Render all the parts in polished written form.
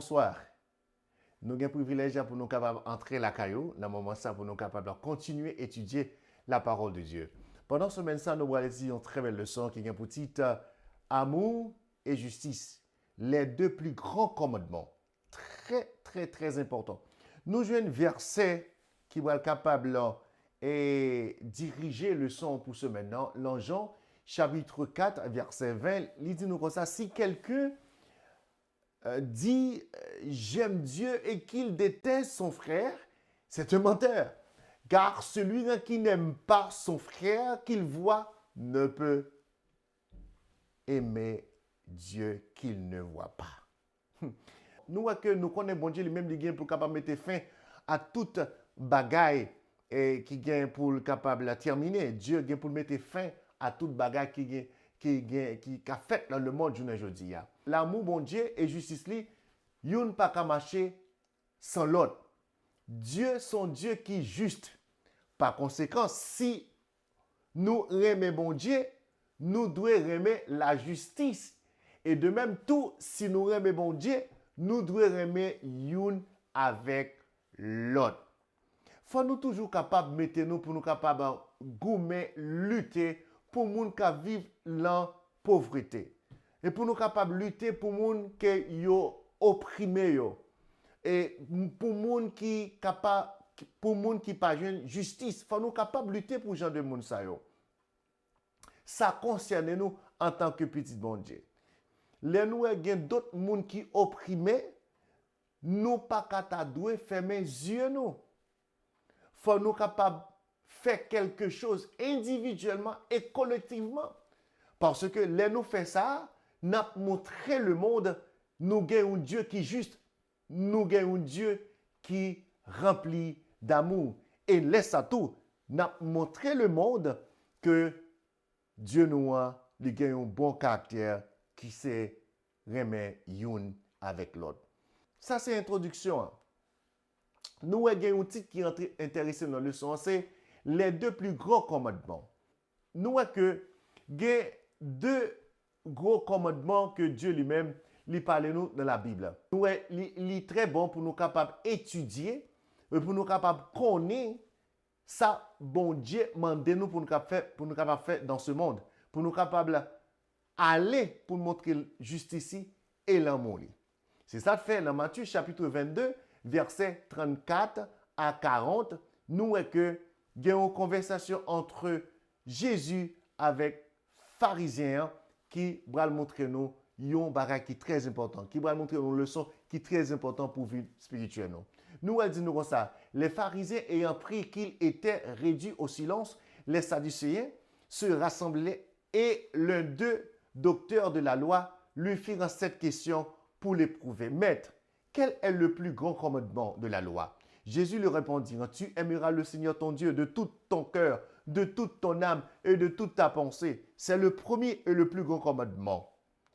bonsoir. Nous avons un privilège pour nous capables d'entrer la caillou, dans le moment ça, pour nous capables de continuer à étudier la parole de Dieu. Pendant ce semaine, ça, nous allons lire une très belle leçon qui est un petit amour et justice. Les deux plus grands commandements. Très, très, très important. Nous jouons un verset qui va être capable de diriger le son pour ce maintenant. Dans Jean, chapitre 4, verset 20, il dit nous comme ça, si quelqu'un dit j'aime Dieu et qu'il déteste son frère, c'est un menteur. Car celui qui n'aime pas son frère qu'il voit ne peut aimer Dieu qu'il ne voit pas. Nous connaissons bon Dieu lui-même qui pour capable mettre fin à toute bagaille qui gagne pour capable la terminer. Dieu gagne pour mettre fin à toute bagaille qui a fait dans le monde aujourd'hui. L'amour bon Dieu et justice li, yon pas qu'à marcher sans l'autre. Dieu son Dieu qui est juste. Par conséquent, si nous aimons bon Dieu, nous devons aimer la justice. Et de même tout, si nous aimons bon Dieu, nous devons aimer yon avec l'autre. Faut nous toujours capables de mettre nous pour nous capables de gommer, lutter pour moun qui vivent dans pauvreté. Et pour nous capables de lutter pour moun qui yo opprimé yo. Et pour moun qui capable pour moun qui pas joine justice, faut nous capables de lutter pour gens de moun sa yo. Ça concerne nous en tant que petit bon Dieu. Les nous gen d'autres moun qui opprimé, nous pas kata doué fermer yeux nous. Faut nous capables faire quelque chose individuellement et collectivement. Parce que les nous fait ça, nous montré le monde, nous avons un Dieu qui est juste, nous avons un Dieu qui rempli d'amour. Et laisse à tout, nous montré le monde que Dieu nous a un bon caractère qui sait remettre une avec l'autre. Ça, c'est l'introduction. Nous avons un titre qui est intéressant dans la leçon, c'est les deux plus grands commandements. Nous avons que deux gros commandements que Dieu lui-même lui parle nous dans la Bible. Nous est très bon pour nous capables d'étudier et pour nous capables de connaître ça bon Dieu mande nous pour nous capables faire dans ce monde, pour nous capables aller pour montrer justice et l'amour. C'est ça que fait dans Matthieu chapitre 22 verset 34 à 40, nous voyons que il y a une conversation entre Jésus avec pharisiens qui va montrer nous un bagage qui est très important, qui va montrer une leçon qui est très importante pour vivre spirituellement. Nous allons dire comme ça, les pharisiens ayant pris qu'ils étaient réduits au silence, les sadducéens se rassemblaient et l'un d'eux, docteur de la loi, lui firent cette question pour l'éprouver. Maître, quel est le plus grand commandement de la loi? Jésus lui répondit, tu aimeras le Seigneur ton Dieu de tout ton cœur, de toute ton âme et de toute ta pensée. C'est le premier et le plus grand commandement.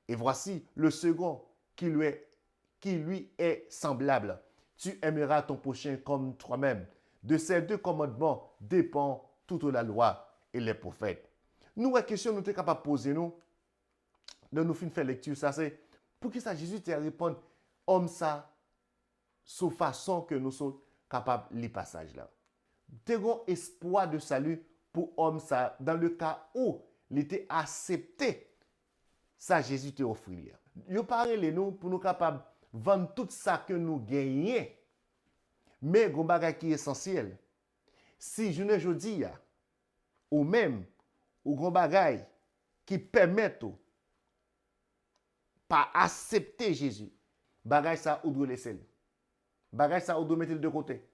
Et voici le second qui lui est semblable. Tu aimeras ton prochain comme toi-même. De ces deux commandements dépend toute la loi et les prophètes. Nous, la question que nous sommes capables de poser, nous nous faire lecture, ça c'est, pour que ça Jésus te réponde, homme ça, sous façon que nous sommes capables de lire passage là. T'as espoir de salut pour homme ça, dans le cas où il était accepté, ça Jésus te offre. Il parle nous pour nous capables de vendre tout ça que nous gagnons. Mais il y a un bagage qui est essentiel. Si je ne dis ou même, ou un bagage qui permet de pas accepter Jésus, bagage ça ou doit laisser. Bagage ça ou doit mettre de côté.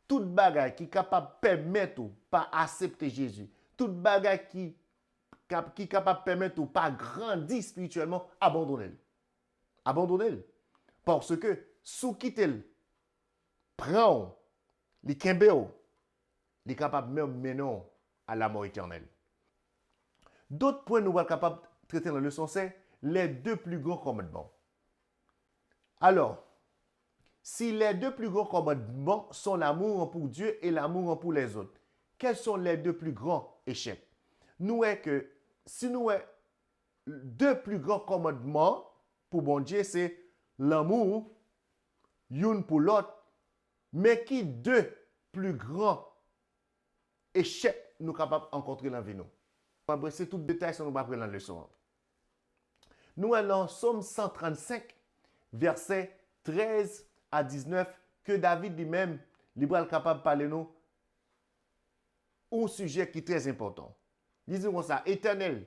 Tout bagage qui est capable de permettre de pas accepter Jésus, tout bagage qui est capable de permettre de pas grandir spirituellement, abandonnez-le. Abandonnez-le. Parce que sous quitter prend les kembeo, les capable même mener à la mort éternelle. D'autres points nous sommes capables de traiter dans la leçon, c'est les deux plus grands commandements. Alors, si les deux plus grands commandements sont l'amour pour Dieu et l'amour pour les autres, quels sont les deux plus grands échecs? Nous est que si nous avons deux plus grands commandements pour bon Dieu, c'est l'amour yon pour l'autre, mais qui deux plus grands échecs nous capables de rencontrer dans la vie. Nous allons brasser tout détail si nous allons apprendre dans la leçon. Nous allons Somme 135, versets 13 à 19, que David lui-même, il est capable de parler nous un sujet qui est très important. Disons comme ça, Éternel,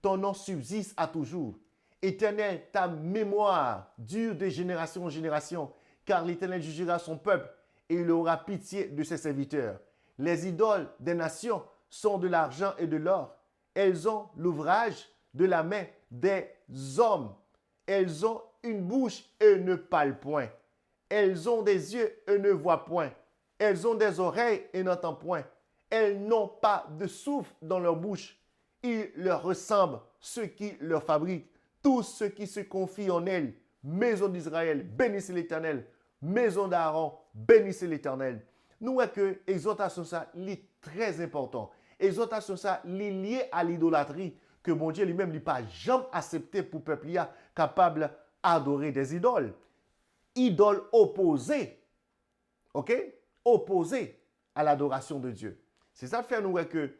ton nom subsiste à toujours. Éternel, ta mémoire dure de génération en génération, car l'Éternel jugera son peuple et il aura pitié de ses serviteurs. Les idoles des nations sont de l'argent et de l'or. Elles ont l'ouvrage de la main des hommes. Elles ont une bouche et ne parlent point. Elles ont des yeux et ne voient point. Elles ont des oreilles et n'entendent point. Elles n'ont pas de souffle dans leur bouche. Il leur ressemble ceux qui leur fabriquent. Tous ceux qui se confient en elles. Maison d'Israël, bénissez l'Éternel. Maison d'Aaron, bénissez l'Éternel. Nous voyons que l'exhortation ça est très important. Exhortation ça est lié à l'idolâtrie que mon Dieu lui-même n'a pas jamais accepté pour le peuple capable d'adorer des idoles. Idoles opposées, ok? Opposées à l'adoration de Dieu. C'est ça fait nous que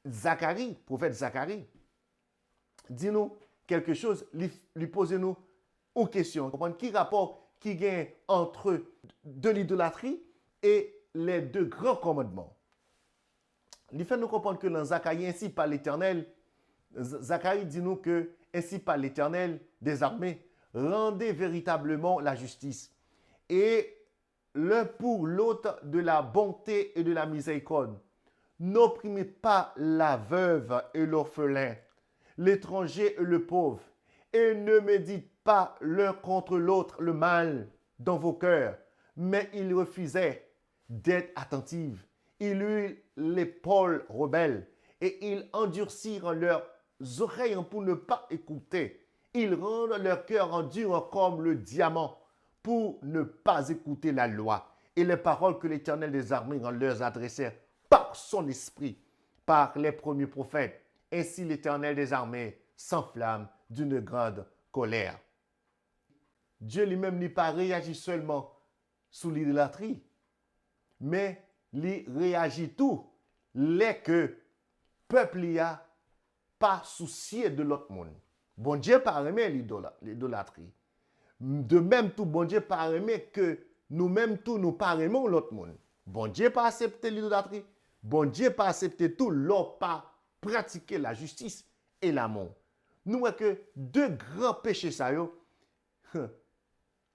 Zacharie, prophète Zacharie, dit-nous quelque chose, lui posez-nous une question. Comprendre qui rapport qui gagne entre de l'idolâtrie et les deux grands commandements. Il fait nous comprendre que dans Zacharie, ainsi par l'Éternel, Zacharie dit-nous que ainsi par l'Éternel des armées, rendez véritablement la justice et l'un pour l'autre de la bonté et de la miséricorde. N'opprimez pas la veuve et l'orphelin, l'étranger et le pauvre, et ne médite pas l'un contre l'autre le mal dans vos cœurs. Mais ils refusaient d'être attentifs. Ils eurent l'épaule rebelle et ils endurcirent leurs oreilles pour ne pas écouter. Ils rendent leur cœur en dur comme le diamant pour ne pas écouter la loi et les paroles que l'Éternel des armées leur adressait par son esprit, par les premiers prophètes. Ainsi l'Éternel des armées s'enflamme d'une grande colère. Dieu lui-même n'est pas réagi seulement sous l'idolâtrie, mais il réagit tout les que peuple y a pas soucié de l'autre monde. Bon Dieu pas aimé l'idolâtrie. De même tout bon Dieu pas aimé que nous-mêmes tout nous pas aimons l'autre monde. Bon Dieu pas accepté l'idolâtrie. Bon Dieu pas accepté tout l'autre pas pratiquer la justice et l'amour. Nous voyons que deux grands péchés ça yo.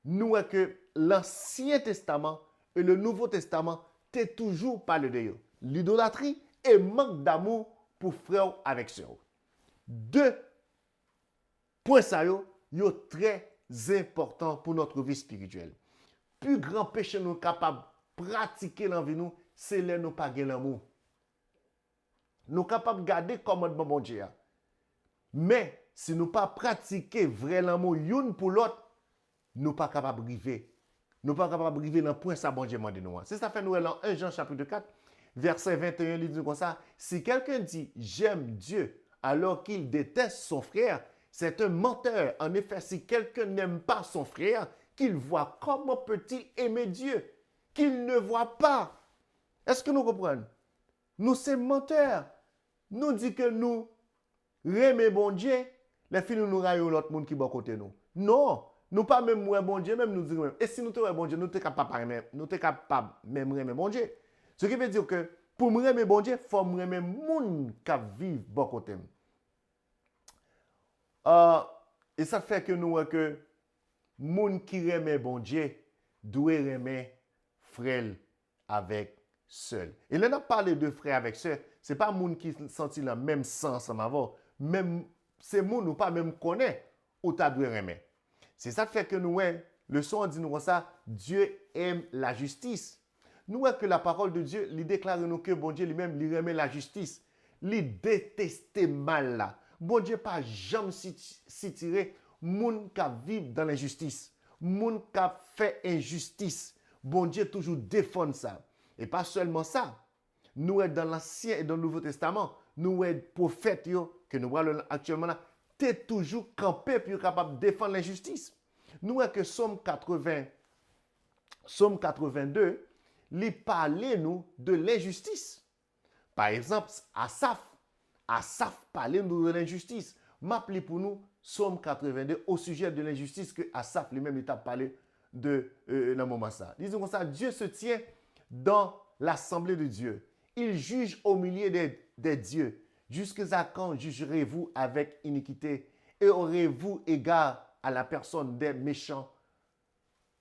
Nous voyons que l'Ancien Testament et le Nouveau Testament t'es toujours parlé de eux. L'idolâtrie et manque d'amour pour frère avec sœur. Deux points ça yo très importants pour notre vie spirituelle. Plus grand péché nous capable de pratiquer dans la vie nous, c'est là nous pas gagner l'amour. Nous capables de garder commandement bon Dieu. Mais si nous pas pratiquer vrai l'amour une pour l'autre, nous pas capables de arriver. Nous pas capables de arriver dans le point ça bon Dieu demande nous. C'est ça fait nous dans 1 Jean chapitre 4 verset 21 il dit comme ça, si quelqu'un dit j'aime Dieu alors qu'il déteste son frère, c'est un menteur. En effet, si quelqu'un n'aime pas son frère, qu'il voit, comment peut-il aimer Dieu qu'il ne voit pas? Est-ce que nous comprenons? Nous sommes menteurs. Nous disons que nous aimons bon Dieu, les filles nous raillons l'autre monde qui est à côté de nous. Non, nous pas même moi bon Dieu, même nous disons même. Et si nous sommes bon Dieu, nous sommes capables même aimer bon Dieu. Ce qui veut dire que pour me aimer bon Dieu, il faut me aimer monde qui vit à côté de nous. Et ça fait que nous que monde qui aime bon Dieu doit aimer frère avec seul. Et là, on a parlé de frère avec sœur. Ce n'est pas monde qui sentit le même sens avant. Même, c'est monde ou pas même connaît ou tu dois aimer. C'est ça qui fait que nous, le son dit nous ça, Dieu aime la justice. Nous voyons que la parole de Dieu, il déclare nous que bon Dieu lui-même, il aime la justice. Il déteste mal là. Bon Dieu pas jamais si tiré moun qui vivent dans l'injustice, moun qui fait injustice. Bon Dieu toujours défend ça. Et pas seulement ça. Nous sommes dans l'Ancien et dans le Nouveau Testament. Nous sommes prophètes que nous voyons actuellement là. Tu es toujours campé pour capable de défendre l'injustice. Nous sommes que Somme 80, Somme 82, il parlait nous de l'injustice. Par exemple, Asaph parlait nous de l'injustice. M'appelez pour nous Somme 82 au sujet de l'injustice que Asaph lui-même il a parlé de dans moment ça. Disons comme ça, Dieu se tient dans l'assemblée de Dieu. Il juge au milieu des dieux. Jusqu'à quand jugerez-vous avec iniquité et aurez-vous égard à la personne des méchants?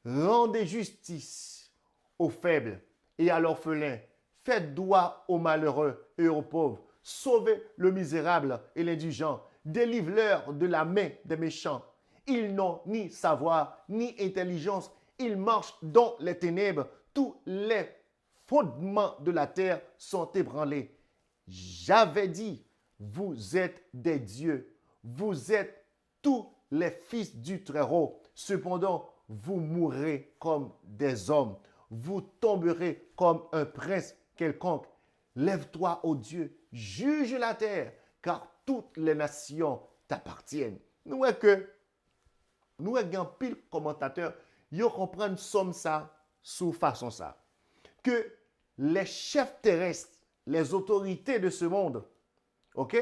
Rendez justice aux faibles et à l'orphelin. Faites droit aux malheureux et aux pauvres. Sauvez le misérable et l'indigent. Délivre-leur de la main des méchants. Ils n'ont ni savoir ni intelligence. Ils marchent dans les ténèbres. Tous les fondements de la terre sont ébranlés. J'avais dit, vous êtes des dieux. Vous êtes tous les fils du Très-Haut. Cependant, vous mourrez comme des hommes. Vous tomberez comme un prince quelconque. Lève-toi, ô Dieu, juge la terre, car toutes les nations t'appartiennent. Nous avons pile commentateurs, ils comprennent somme ça sous façon ça. Que les chefs terrestres, les autorités de ce monde, ok,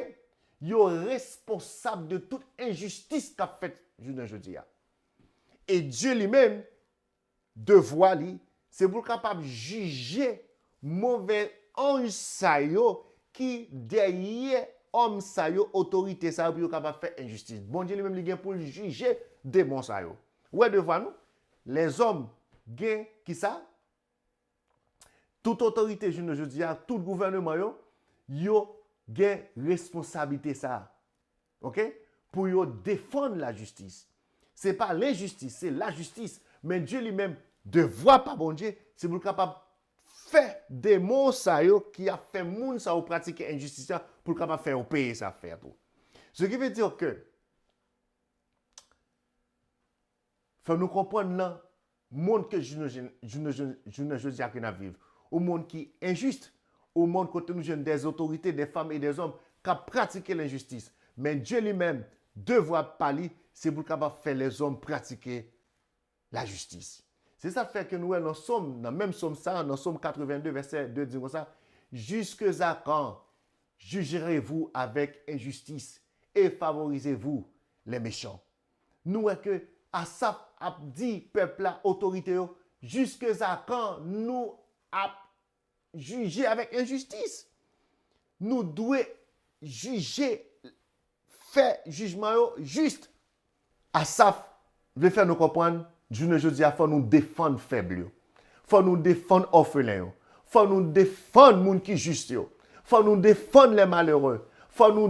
ils sont responsables de toute injustice qu'a faite jeudi. Et Dieu lui-même, devoir lui, c'est pour capable de juger mauvais ange ça yo qui derrière homme ça yo autorité ça pour capable faire injustice. Bon Dieu lui-même il pour juger démon ça yo. Ouais devant nous, les hommes gain qui ça? Toute autorité je dis à tout gouvernement yo gain responsabilité ça. OK? Pour yo défendre la justice. C'est pas l'injustice, c'est la justice. Mais Dieu lui-même devoir pas bon Dieu, c'est pour capable faire des mots ça yo qui a fait moun ça ou pratiquer injustice pour capable faire payer ça faire tout. Ce qui veut dire que faut nous comprendre là monde que je ne dis à que nous vivons, au monde qui est injuste, au monde côté nous jeunes des autorités, des femmes et des hommes qui pratiquent l'injustice. Mais Dieu lui-même devoir parler, c'est pour capable faire les hommes pratiquer la justice. C'est ça fait que nous sommes dans même somme ça, dans Somme 82 verset 2 dit comme ça, jusque à quand jugerez-vous avec injustice et favorisez-vous les méchants. Nous que Asaph a dit peuple la autorité jusque à quand nous a jugé avec injustice. Nous devons juger faire jugement juste. Asaph veut faire nous comprendre, je dis à faut nous défendre faibles. Faut nous défendre orphelins. Faut nous défendre gens qui juste. Faut nous défendre les malheureux. Faut nous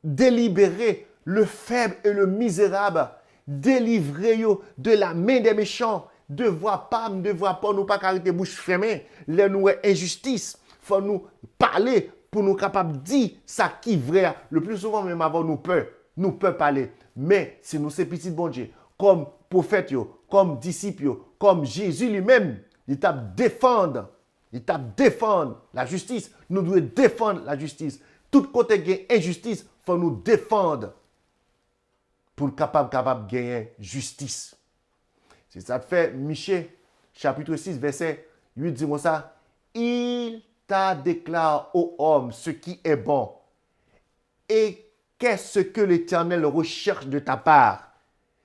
délibérer le faible et le misérable. Délivrer de la main des méchants. Devoir pas nous pas arrêter bouche fermée. Les nous injustice. Faut nous parler pour nous capables de dire ça qui est vrai. Le plus souvent même avant nous peut parler. Mais si nous sommes petits bon Dieu, comme prophète, comme disciple, comme Jésus lui-même, il t'a défendre la justice. Nous devons défendre la justice. Tout côté de injustice, il faut nous défendre pour capable de gagner justice. C'est ça que fait Michée, chapitre 6, verset 8, dit ça. Il t'a déclaré aux hommes ce qui est bon. Et qu'est-ce que l'Éternel recherche de ta part?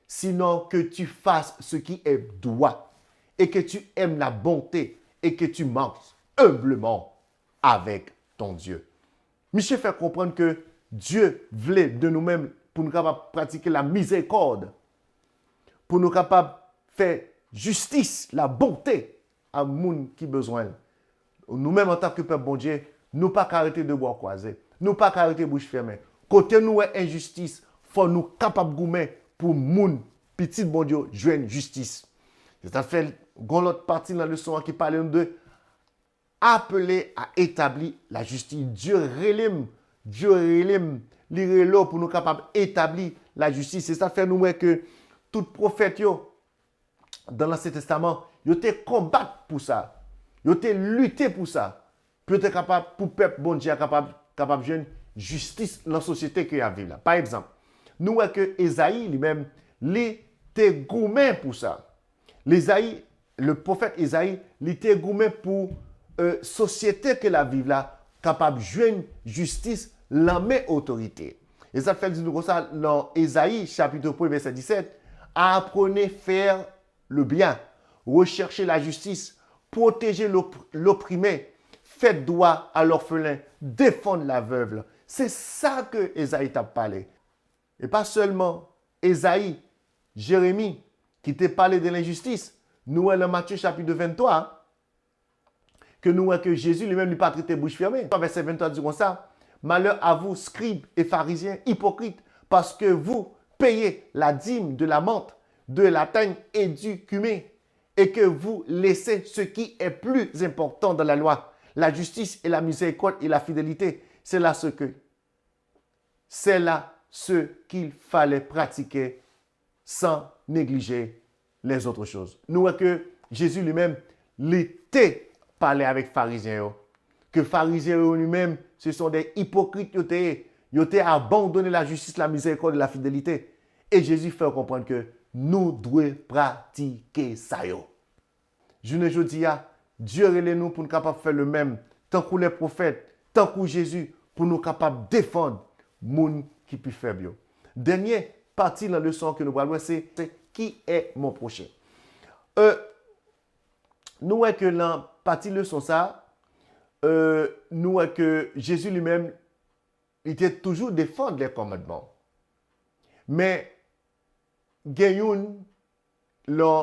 Sinon que tu fasses ce qui est droit et que tu aimes la bonté et que tu marches humblement avec ton Dieu. Michée fait comprendre que Dieu voulait de nous-mêmes pour nous capables de pratiquer la miséricorde, pour nous capables de faire justice, la bonté à monde qui a besoin. Nous-mêmes en tant que peuple bon Dieu, nous pas arrêter de boire croisé, nous pas arrêter bouche fermée. Côté nous est injustice, faut nous capables goumer pour moun petit bon Dieu joindre justice. C'est à fait l'autre partie dans la leçon qui parle de appeler à établir la justice. Dieu relève l'irelo pour nous capables d'établir la justice. C'est ça fait nous que tout prophète dans l'Ancien Testament, ils ont combattu pour ça. Ils ont lutté pour ça. Pour être capable, pour le peuple bon Dieu capable de joindre justice dans la société qu'il y a là. Par exemple, nous voyons que Esaïe lui-même, il était gourmand pour ça. Le prophète Isaïe, il était gourmand pour société que la vive là, capable de joindre justice, la main autorité. Et ça fait dire comme ça dans Isaïe, chapitre 1, verset 17, apprenez à faire le bien, recherchez la justice, protégez l'opprimé, faites droit à l'orphelin, défendre la veuve. C'est ça que Isaïe t'a parlé. Et pas seulement Isaïe, Jérémie, qui t'a parlé de l'injustice. Nous, dans Matthieu chapitre 23, que nous voyons que Jésus lui-même n'a pas traité bouche fermée. Verset 23 dit comme ça, malheur à vous, scribes et pharisiens, hypocrites, parce que vous payez la dîme de la menthe, de la teigne et du cumin, et que vous laissez ce qui est plus important dans la loi, la justice et la miséricorde et la fidélité. C'est là ce qu'il fallait pratiquer sans négliger les autres choses. Nous voyons que Jésus lui-même l'était parlé avec les pharisiens. Que les pharisiens eux-mêmes, ce sont des hypocrites. Ils ont abandonné la justice, la miséricorde et la fidélité. Et Jésus fait comprendre que nous devons pratiquer ça. Je ne dis pas, Dieu relève nous pour nous capables de faire le même, tant que les prophètes, tant que Jésus, pour nous capables de défendre les gens qui sont faibles. Dernière partie de la leçon que nous allons voir, c'est qui est mon prochain. Nous voyons que dans la partie de la leçon, nous voyons que Jésus lui-même, il était toujours défendre les commandements. Mais, il le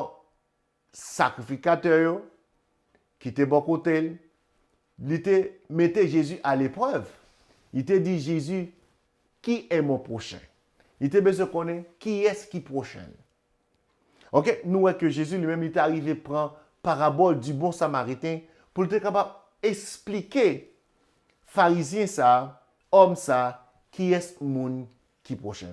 sacrificateur qui était bon côté, il mettait Jésus à l'épreuve. Il te dit, Jésus, qui est mon prochain? Il te besoin de connaître qui est-ce qui est prochain. Ok, nous voyons que Jésus lui-même, il est arrivé à prendre parabole du bon samaritain pour être capable d'expliquer pharisien ça, homme ça, qui est le monde qui est prochain.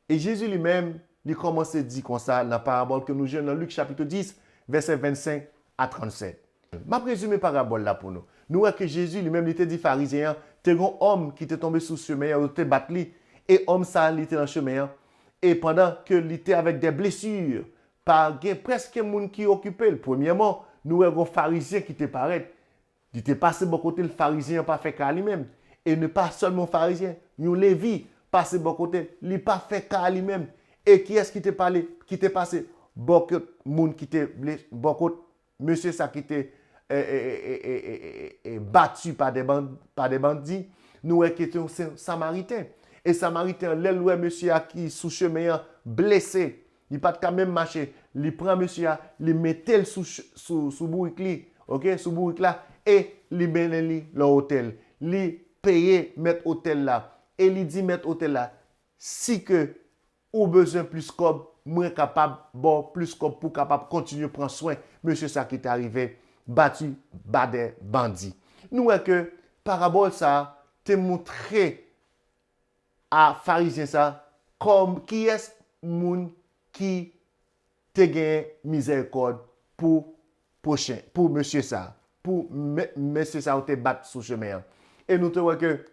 Et Jésus lui-même, il commence à dire comme ça dans la parabole que nous jouons dans Luc chapitre 10, verset 25 à 37. Je présume parabole là pour nous. Nous voyons que Jésus lui-même, il était dit pharisien, tu es un homme qui était tombé sous le chemin, il était battu, et homme ça, il était dans le chemin. Et pendant qu'il était avec des blessures, par presque un monde qui occupait. Premièrement, nous voyons un pharisien qui était pareil. Il était passé de côté, le pharisien n'a pas fait qu'à lui-même. Et ne pas seulement pharisien, un Lévi passé de côté, il n'a pas fait qu'à lui-même. Et qui est-ce qui t'est parlé, qui t'est passé? Beaucoup de monde qui était blessé, beaucoup de monsieur ça qui était battu par des bandits. Nous voyons qu'il était un samaritain. Et samaritain, l'éloi monsieur qui sous chemin blessé. Il n'a pas quand même marché. Il prend monsieur, il mettait sous bourrique, ok, sous bourrique là, et il mène l'hôtel. Il paye mettre hôtel là. Et il dit mettre hôtel là. Si que ou besoin plus comme moins capable, bon, plus comme pour capable continuer à prendre soin, monsieur ça qui est arrivé, battu, des bandits. Nous voyons que parabole ça, te montré à pharisien ça, comme qui est moun qui te gagne miséricorde pour prochain, pour monsieur ça, pour monsieur ça, te battre sous chemin. Et nous te voyons que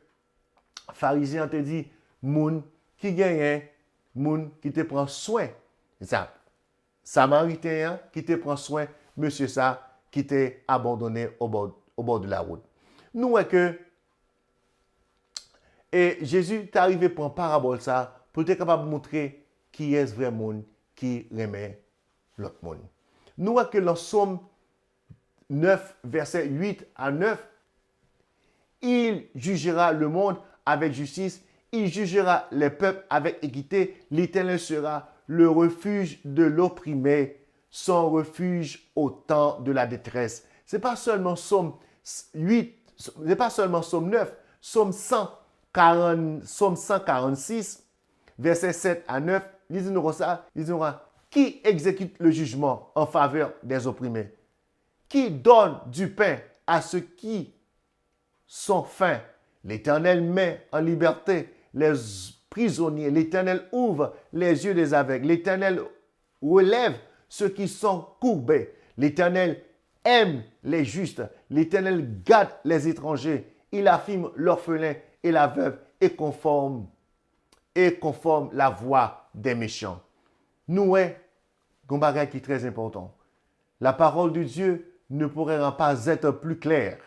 pharisien te dit, moun qui gagne, moun qui te prend soin. Ça, samaritain qui te prend soin, monsieur ça, qui t'est abandonné au bord de la route. Nous voyons que et Jésus est arrivé pour une parabole ça, pour être capable de montrer qui est vrai monde qui remet l'autre monde. Nous voyons que dans Somme 9, verset 8 à 9, il jugera le monde avec justice, il jugera les peuples avec équité, l'Éternel sera le refuge de l'opprimé, son refuge au temps de la détresse. Ce n'est pas seulement Somme 8, ce n'est pas seulement Somme 9, Somme 146, verset 7 à 9, il dit ça, il dit qui exécute le jugement en faveur des opprimés? Qui donne du pain à ceux qui sont faim? L'Éternel met en liberté les prisonniers. L'Éternel ouvre les yeux des aveugles. L'Éternel relève ceux qui sont courbés. L'Éternel aime les justes. L'Éternel garde les étrangers. Il affirme l'orphelin et la veuve et conforme la voix des méchants. Nous, un bagage qui est très important. La parole de Dieu ne pourrait pas être plus claire.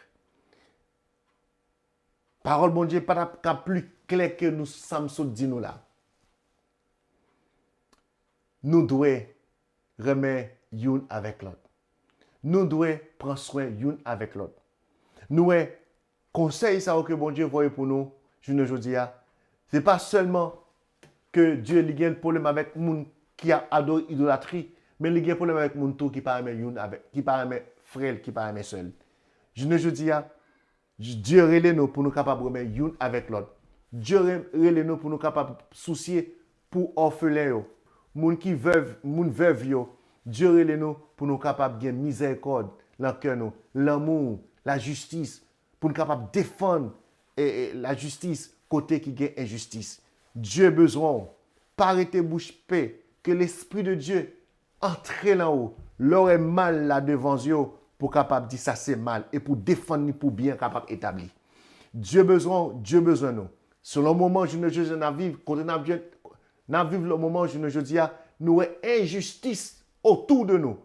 Parole bon Dieu pas plus claire que nous sommes dit nous là. Nous devons remettre une avec l'autre. Nous devons prendre soin une avec l'autre. Nous conseil ça que bon Dieu voit pour nous, je ne dis pas, c'est pas seulement que Dieu a un problème avec les gens qui a adoré l'idolâtrie, mais il y a un problème avec les gens qui pas qui pas frère, qui pas seul. Je ne dis pas, Dieu relève nous pour nous capables de remettre une avec l'autre. Dieu relève nous pour nous capables de soucier pour orphelins, les gens qui veuves, Dieu relève nous pour nous capables de miséricorde dans le cœur, l'amour, la justice, pour nous capables de défendre la justice côté qui gagne injustice. Dieu a besoin, pas arrêter bouche paix, que l'Esprit de Dieu entre là-haut, l'aurait mal là devant Dieu pour capable dire ça c'est mal et pour défendre pour bien capable établir. Dieu besoin nous. Selon le moment où je ne vivre, quand on vivre le moment où je ne dis nous avons injustice autour de nous.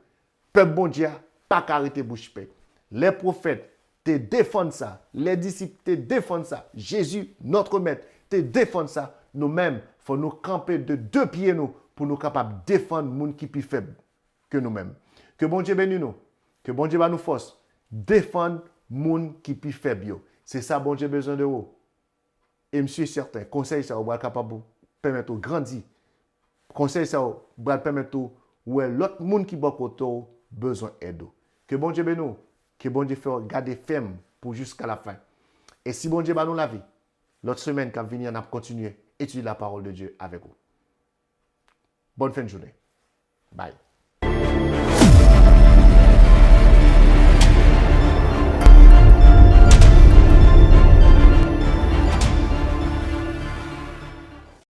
Peuple bon Dieu, pas arrêter bouche paix. Les prophètes te défendent ça. Les disciples te défendent ça. Jésus, notre maître, te défend ça. Nous-mêmes, il faut nous camper de deux pieds nous pour nous capables de défendre les gens qui sont plus faibles que nous-mêmes. Que bon Dieu bénisse nous. Que bon Dieu va nous force. Défendre les gens qui sont plus faibles. C'est ça, bon Dieu, besoin de vous. Et je suis certain, conseil ça, va capable de permettre de grandir. Conseil ça, va permettre de l'autre monde qui est autour besoin d'aide. Que bon Dieu bénisse nous. Que bon Dieu fasse garder ferme pour jusqu'à la fin. Et si bon Dieu va nous la vie, l'autre semaine, quand venir, on a continué à étudier la parole de Dieu avec vous. Bonne fin de journée. Bye.